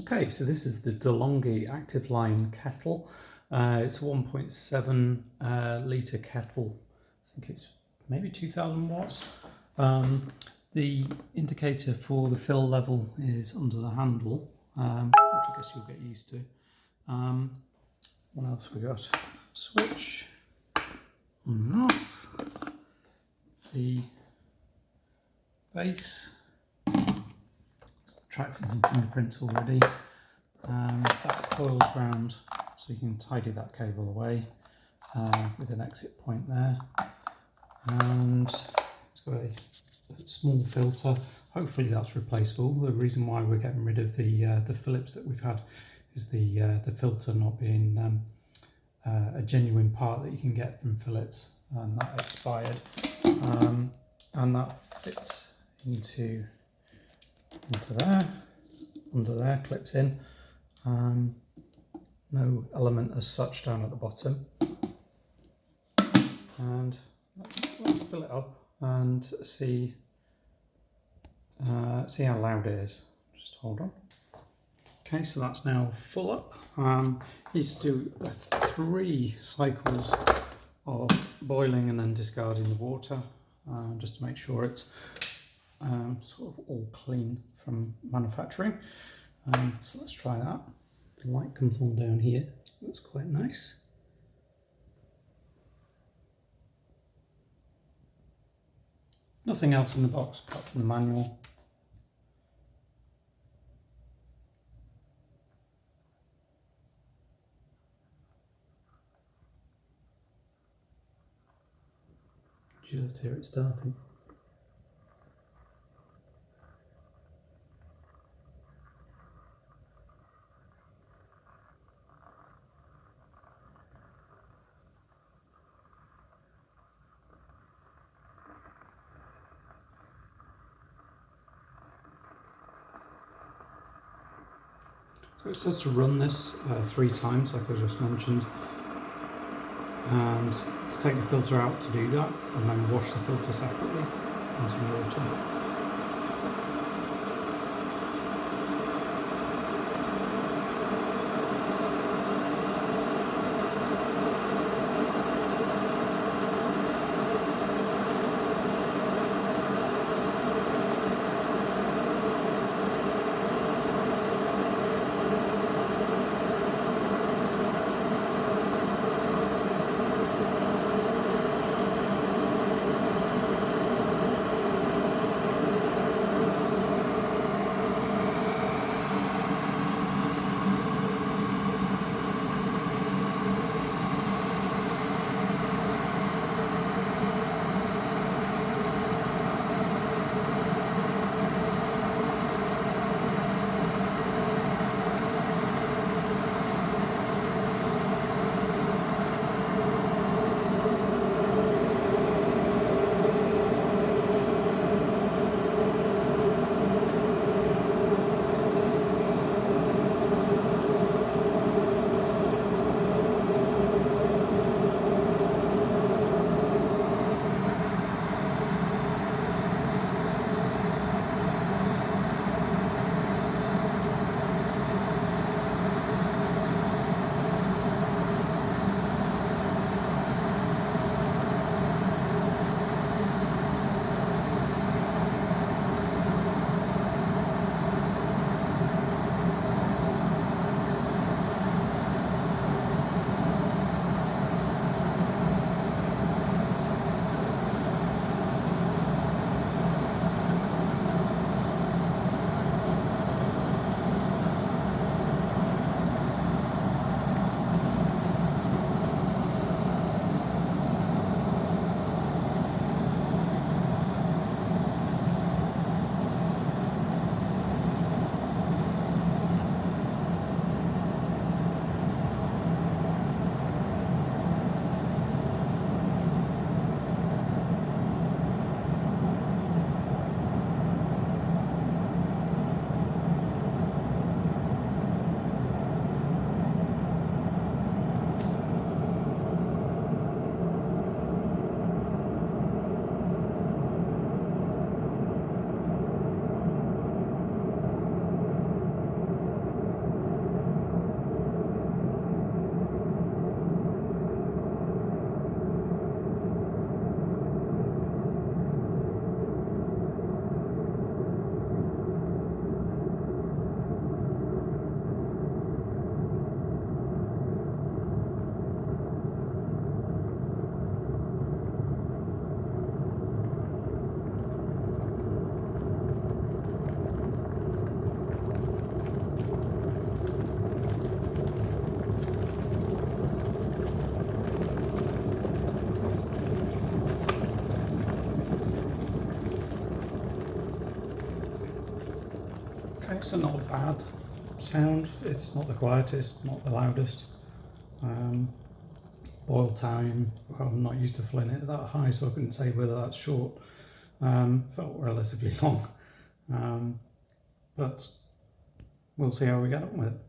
Okay, so this is the DeLonghi Active Line Kettle. It's a 1.7 litre kettle. I think it's maybe 2000 watts. The indicator for the fill level is under the handle, which I guess you'll get used to. What else we got? Switch on and off. The base. Attracting some fingerprints already. That coils round so you can tidy that cable away with an exit point there. And it's got a small filter. Hopefully that's replaceable. The reason why we're getting rid of the Phillips that we've had is the filter not being a genuine part that you can get from Phillips, and that expired. And that fits into there, under there, clips in. No element as such down at the bottom. And let's fill it up and see how loud it is. Just hold on. Okay, so that's now full up. Needs to do 3 cycles of boiling and then discarding the water, just to make sure it's sort of all clean from manufacturing. So let's try that. The light comes on down here. Looks quite nice. Nothing else in the box apart from the manual. Just hear it starting. So it says to run this 3 times, like I just mentioned, and to take the filter out to do that, and then wash the filter separately in some water. makes a not a bad sound. It's not the quietest, not the loudest. Boil time, well, I'm not used to filling it that high, so I couldn't say whether that's short. Felt relatively long, but we'll see how we get on with it.